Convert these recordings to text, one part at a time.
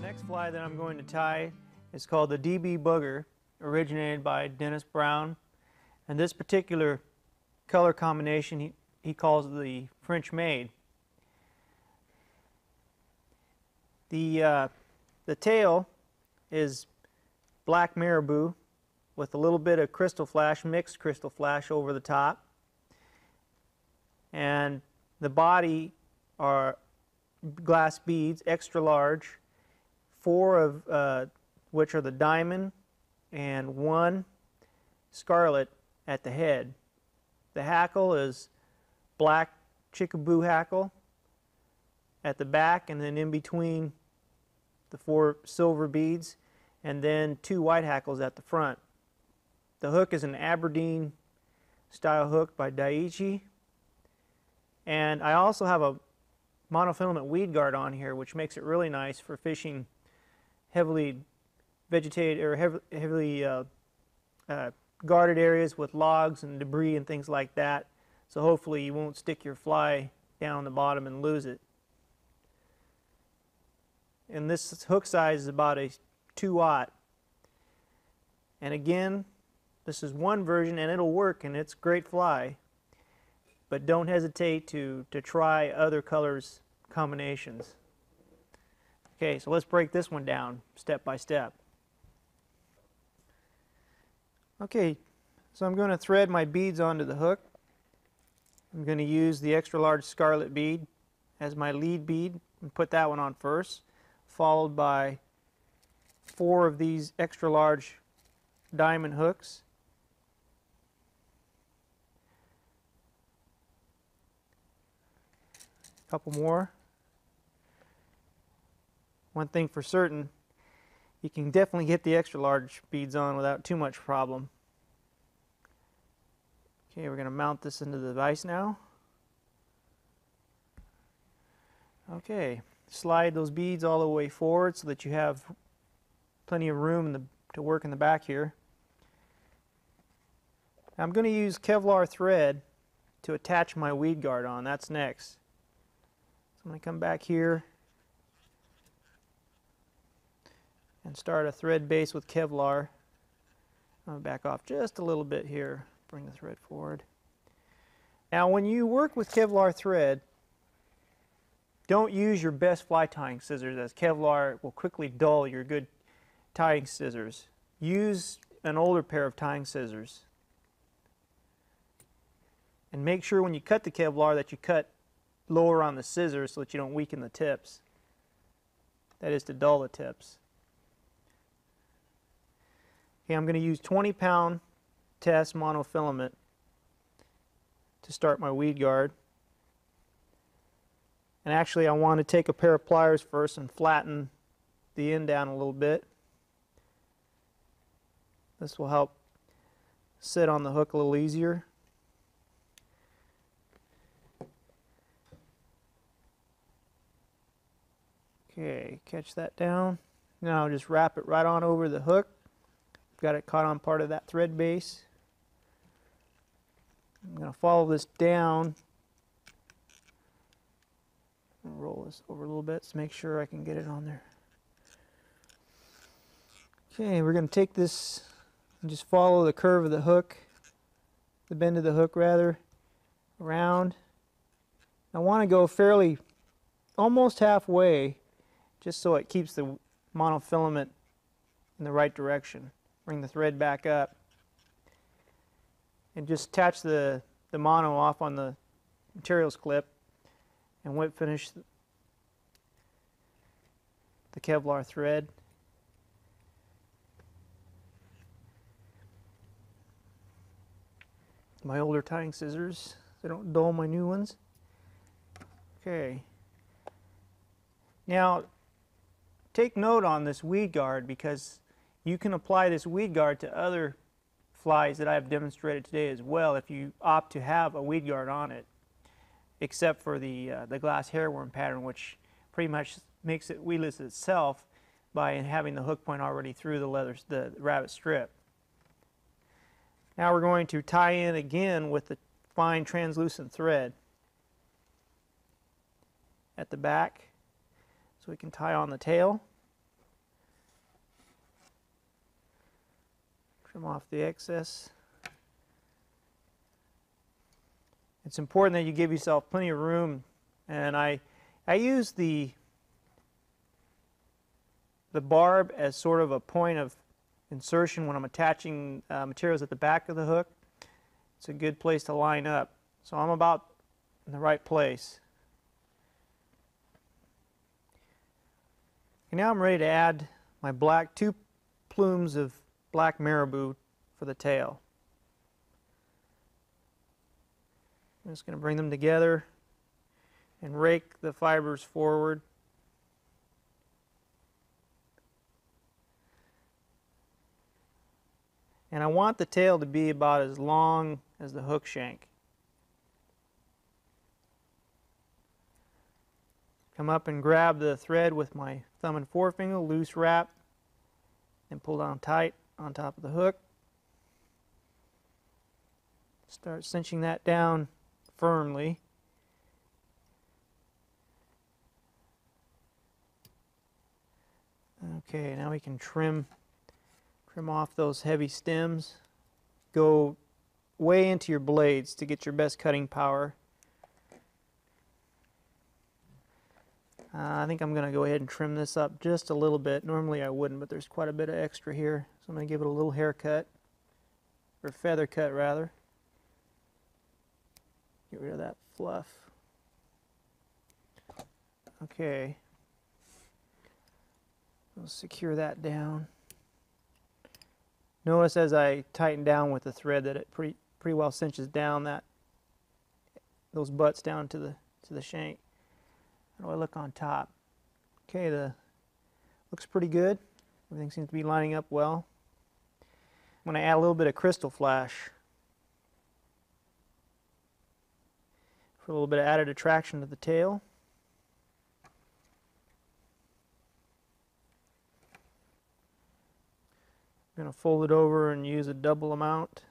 next fly that I'm going to tie is called the DB Booger, originated by Dennis Brown. And this particular color combination he calls the French Maid. The tail is black marabou with a little bit of crystal flash, mixed crystal flash over the top. And the body are glass beads, extra large, 4 of which are the diamond and 1 scarlet at the head. The hackle is black chickaboo hackle at the back, and then in between the 4 silver beads, and then 2 white hackles at the front. The hook is an Aberdeen style hook by Daiichi, and I also have a monofilament weed guard on here, which makes it really nice for fishing heavily vegetated or heavily guarded areas with logs and debris and things like that. So hopefully you won't stick your fly down the bottom and lose it. And this hook size is about a 2/0. And again, this is one version and it'll work and it's a great fly. But don't hesitate to try other colors combinations. Okay, so let's break this one down step by step. Okay, so I'm going to thread my beads onto the hook. I'm going to use the extra large scarlet bead as my lead bead and put that one on first, followed by 4 of these extra large diamond hooks. A couple more. One thing for certain, you can definitely get the extra large beads on without too much problem. Okay, we're going to mount this into the vise now. Okay, slide those beads all the way forward so that you have plenty of room to work in the back here. I'm going to use Kevlar thread to attach my weed guard on. That's next. So I'm going to come back here and start a thread base with Kevlar. I'm going to back off just a little bit here, bring the thread forward. Now when you work with Kevlar thread, don't use your best fly tying scissors, as Kevlar will quickly dull your good tying scissors. Use an older pair of tying scissors. And make sure when you cut the Kevlar that you cut lower on the scissors so that you don't weaken the tips. That is, to dull the tips. Okay, I'm going to use 20-pound test monofilament to start my weed guard. And actually I want to take a pair of pliers first and flatten the end down a little bit. This will help sit on the hook a little easier. Okay, catch that down. Now just wrap it right on over the hook. Got it caught on part of that thread base. I'm going to follow this down. Roll this over a little bit to make sure I can get it on there. Okay, we're going to take this and just follow the curve of the hook, the bend of the hook rather, around. I want to go fairly, almost halfway, just so it keeps the monofilament in the right direction. Bring the thread back up and just attach the mono off on the materials clip and whip finish the Kevlar thread. My older tying scissors so I don't dull my new ones. Okay. Now take note on this weed guard, because you can apply this weed guard to other flies that I have demonstrated today as well if you opt to have a weed guard on it, except for the glass hairworm pattern, which pretty much makes it weedless itself by having the hook point already through the rabbit strip. Now we're going to tie in again with the fine translucent thread at the back so we can tie on the tail. Trim off the excess. It's important that you give yourself plenty of room, and I use the barb as sort of a point of insertion when I'm attaching materials at the back of the hook. It's a good place to line up. So I'm about in the right place. And now I'm ready to add my two plumes of black marabou for the tail. I'm just going to bring them together and rake the fibers forward. And I want the tail to be about as long as the hook shank. Come up and grab the thread with my thumb and forefinger, loose wrap, and pull down tight on top of the hook. Start cinching that down firmly. Okay, now we can trim off those heavy stems. Go way into your blades to get your best cutting power. I think I'm going to go ahead and trim this up just a little bit. Normally I wouldn't, but there's quite a bit of extra here. So I'm going to give it a little haircut, or feather cut rather. Get rid of that fluff. Okay. We'll secure that down. Notice as I tighten down with the thread that it pretty well cinches down those butts down to the shank. How do I look on top? Okay, looks pretty good. Everything seems to be lining up well. I'm going to add a little bit of crystal flash for a little bit of added attraction to the tail. I'm going to fold it over and use a double amount.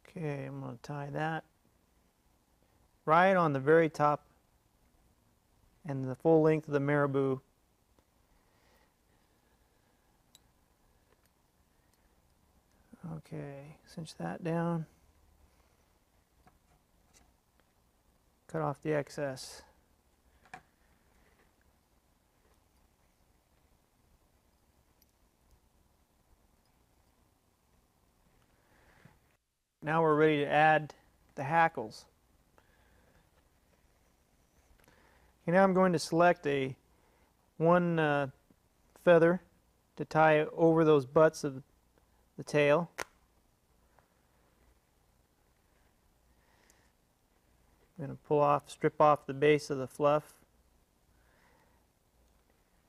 Okay, I'm going to tie that right on the very top and the full length of the marabou. Okay, cinch that down. Cut off the excess. Now we're ready to add the hackles. Okay, now I'm going to select one feather to tie over those butts of the tail. I'm going to strip off the base of the fluff.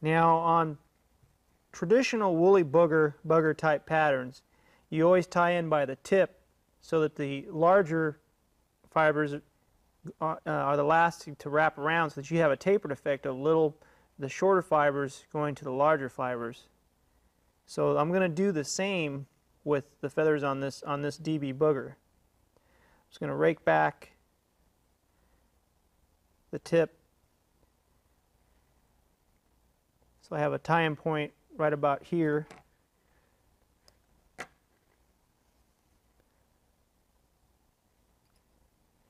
Now on traditional woolly bugger type patterns, you always tie in by the tip so that the larger fibers are the last to wrap around, so that you have a tapered effect of the shorter fibers going to the larger fibers. So I'm going to do the same with the feathers on this DB booger. I'm just going to rake back the tip so I have a tie-in point right about here.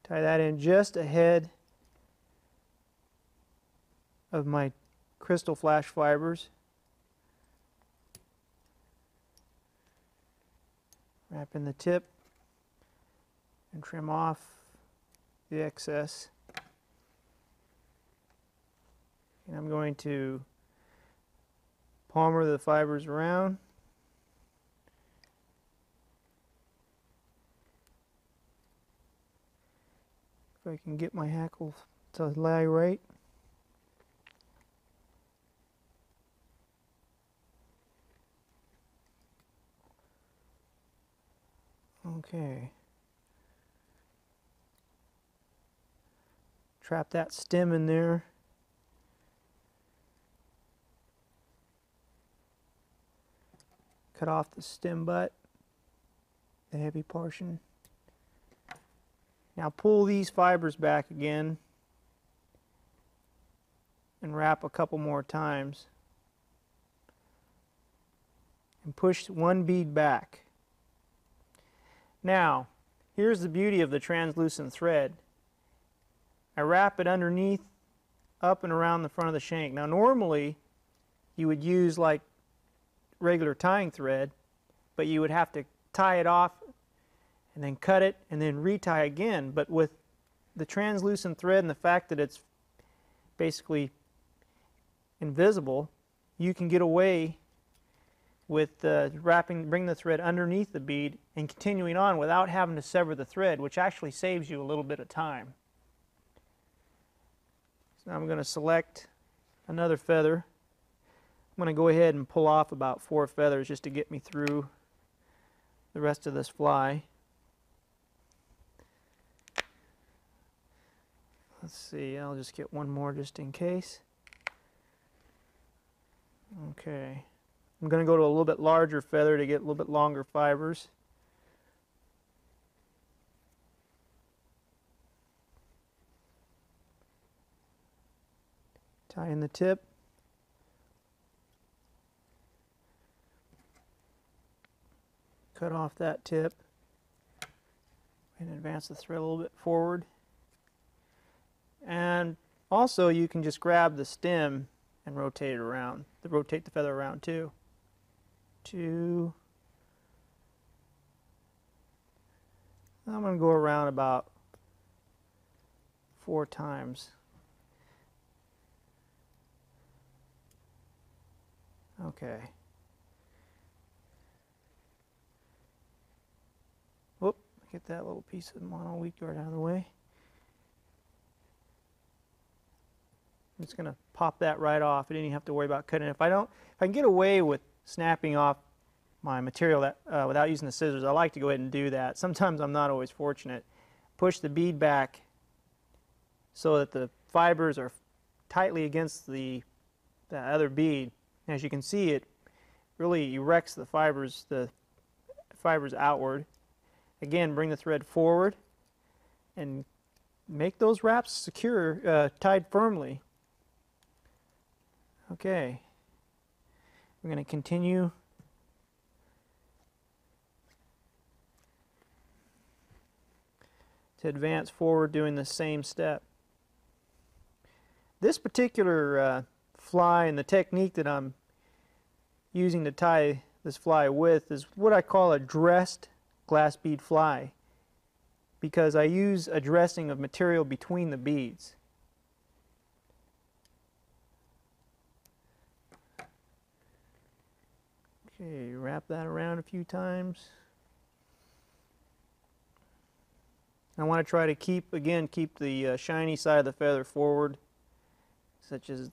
Tie that in just ahead of my crystal flash fibers. Wrap in the tip and trim off the excess. And I'm going to palmer the fibers around. If I can get my hackle to lie right. Okay. Trap that stem in there. Cut off the stem butt, the heavy portion. Now pull these fibers back again and wrap a couple more times. And push one bead back. Now, here's the beauty of the translucent thread. I wrap it underneath, up and around the front of the shank. Now normally you would use like regular tying thread, but you would have to tie it off and then cut it and then retie again. But with the translucent thread and the fact that it's basically invisible, you can get away with bring the thread underneath the bead and continuing on without having to sever the thread, which actually saves you a little bit of time. So now I'm going to select another feather. I'm going to go ahead and pull off about 4 feathers just to get me through the rest of this fly. Let's see, I'll just get one more just in case. Okay. I'm going to go to a little bit larger feather to get a little bit longer fibers. Tie in the tip. Cut off that tip and advance the thread a little bit forward. And also you can just grab the stem and rotate it around, rotate the feather around too. 2. I'm going to go around about 4 times. Okay. Whoop, get that little piece of mono wheat guard out of the way. I'm just going to pop that right off. I didn't even have to worry about cutting it. If I can get away with snapping off my material without using the scissors, I like to go ahead and do that. Sometimes I'm not always fortunate. Push the bead back so that the fibers are tightly against the other bead. As you can see, it really erects the fibers outward. Again, bring the thread forward and make those wraps secure, tied firmly. Okay, we're going to continue to advance forward doing the same step. This particular fly and the technique that I'm using to tie this fly with is what I call a dressed glass bead fly, because I use a dressing of material between the beads. Okay, wrap that around a few times. I want to try to keep the shiny side of the feather forward, such as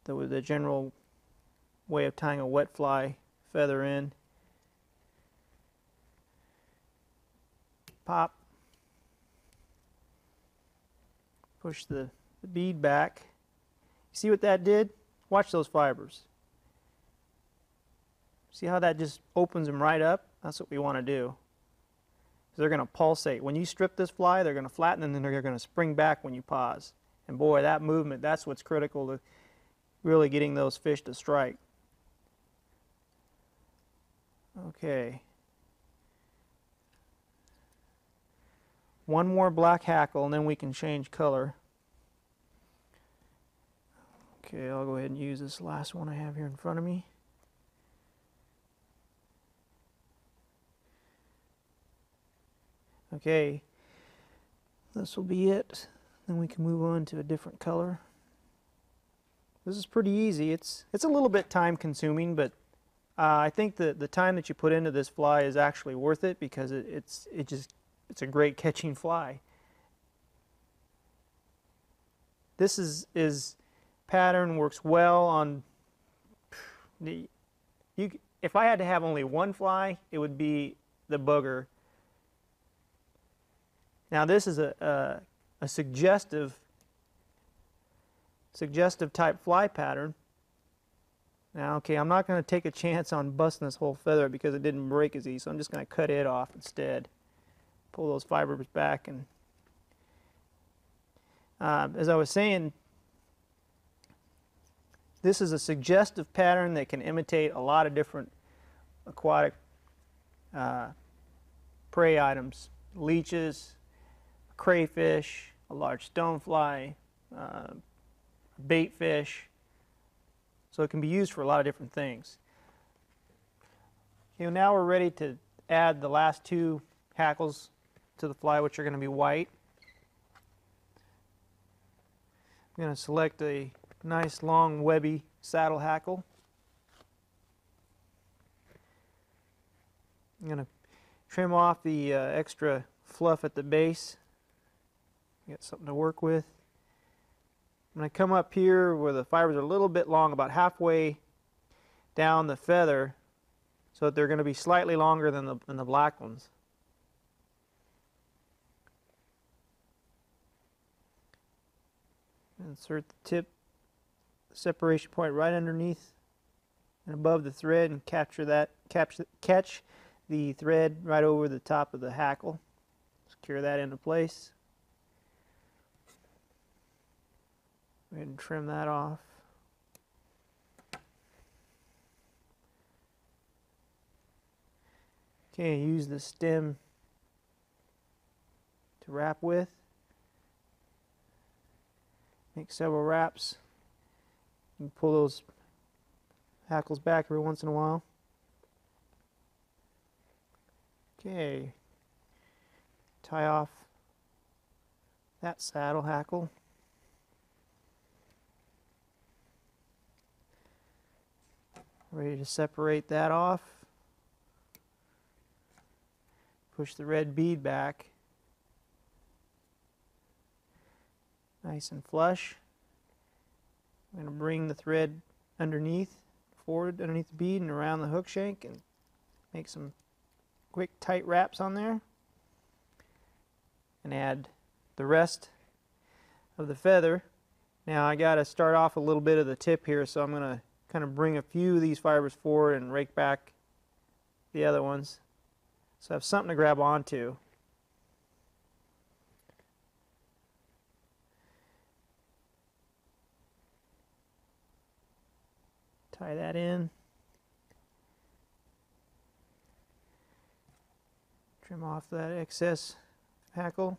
the general way of tying a wet fly feather in. Pop. Push the bead back. See what that did? Watch those fibers. See how that just opens them right up? That's what we want to do. They're going to pulsate. When you strip this fly, they're going to flatten and then they're going to spring back when you pause. And boy, that movement, that's what's critical to really getting those fish to strike. Okay. One more black hackle and then we can change color. Okay, I'll go ahead and use this last one I have here in front of me. Okay, this will be it. Then we can move on to a different color. This is pretty easy. It's a little bit time consuming, but I think the time that you put into this fly is actually worth it, because it's a great catching fly. This is pattern works well on if I had to have only one fly, it would be the booger. Now this is a suggestive type fly pattern. Now, okay, I'm not going to take a chance on busting this whole feather because it didn't break as easy, so I'm just going to cut it off instead. pull those fibers back. And as I was saying, this is a suggestive pattern that can imitate a lot of different aquatic prey items: leeches, crayfish, a large stonefly, bait fish. So it can be used for a lot of different things. Okay, now we're ready to add the last two hackles to the fly, which are going to be white. I'm going to select a nice long webby saddle hackle. I'm going to trim off the extra fluff at the base. Get something to work with. I'm going to come up here where the fibers are a little bit long, about halfway down the feather, so that they're going to be slightly longer than the black ones. Insert the tip separation point right underneath and above the thread, and catch the thread right over the top of the hackle. Secure that into place. Go ahead and trim that off. Okay, use the stem to wrap with. Make several wraps. You can pull those hackles back every once in a while. Okay, tie off that saddle hackle. Ready to separate that off. Push the red bead back. Nice and flush. I'm going to bring the thread forward underneath the bead and around the hook shank, and make some quick tight wraps on there. And add the rest of the feather. Now I got to start off a little bit of the tip here, so I'm going to kind of bring a few of these fibers forward and rake back the other ones, so I have something to grab onto. Tie that in. Trim off that excess hackle.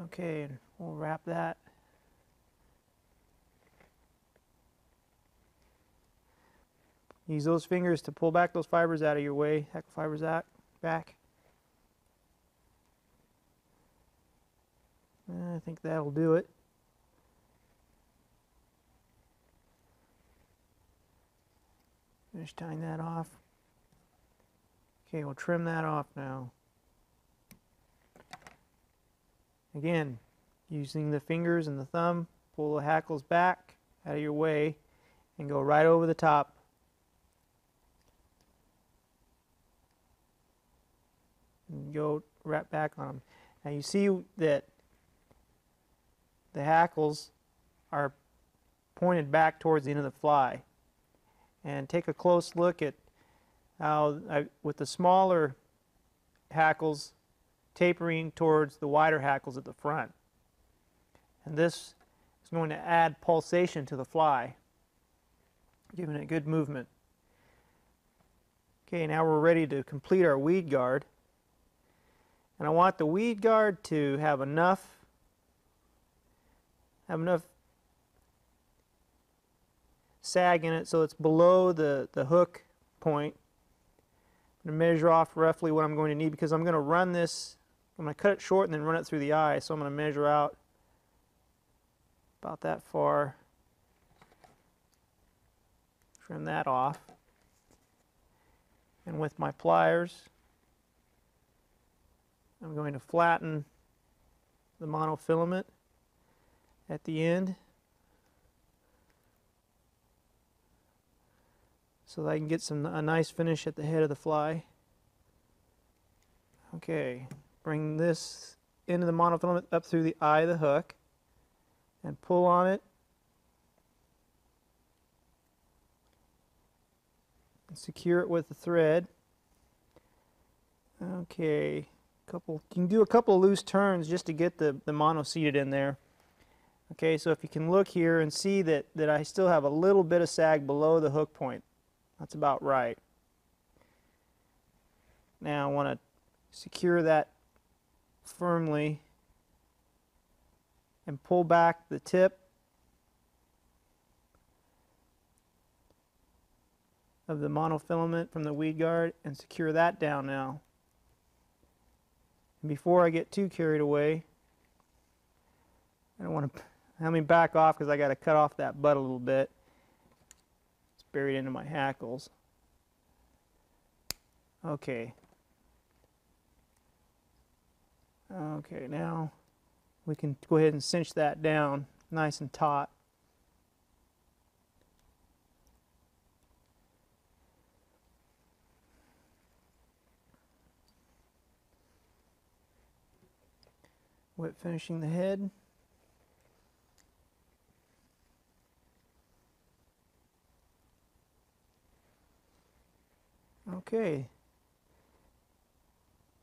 Okay, and we'll wrap that. Use those fingers to pull back those fibers out of your way, hackle fibers out, back. I think that'll do it. Finish tying that off. Okay, we'll trim that off now. Again, using the fingers and the thumb, pull the hackles back out of your way and go right over the top. And go wrap back on them. Now you see that the hackles are pointed back towards the end of the fly. And take a close look at how, with the smaller hackles tapering towards the wider hackles at the front. And this is going to add pulsation to the fly, giving it good movement. Okay, now we're ready to complete our weed guard. And I want the weed guard to have enough sag in it so it's below the hook point. I'm going to measure off roughly what I'm going to need, because I'm going to run this, I'm going to cut it short and then run it through the eye, so I'm going to measure out about that far. Trim that off. And with my pliers, I'm going to flatten the monofilament at the end so that I can get a nice finish at the head of the fly. Okay, bring this into the monofilament up through the eye of the hook and pull on it. and secure it with the thread. Okay, you can do a couple of loose turns just to get the mono seated in there. Okay, so if you can look here and see that I still have a little bit of sag below the hook point. That's about right. Now I want to secure that firmly and pull back the tip of the monofilament from the weed guard and secure that down now. And before I get too carried away, I don't want to let me back off because I got to cut off that butt a little bit. It's buried into my hackles. Okay. Okay, now we can go ahead and cinch that down nice and taut. Wet finishing the head. Okay,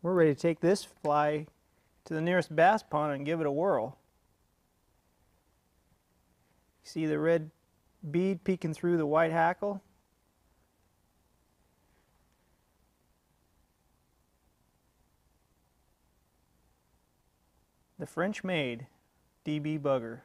we're ready to take this fly to the nearest bass pond and give it a whirl. See the red bead peeking through the white hackle? The French Maid DB bugger.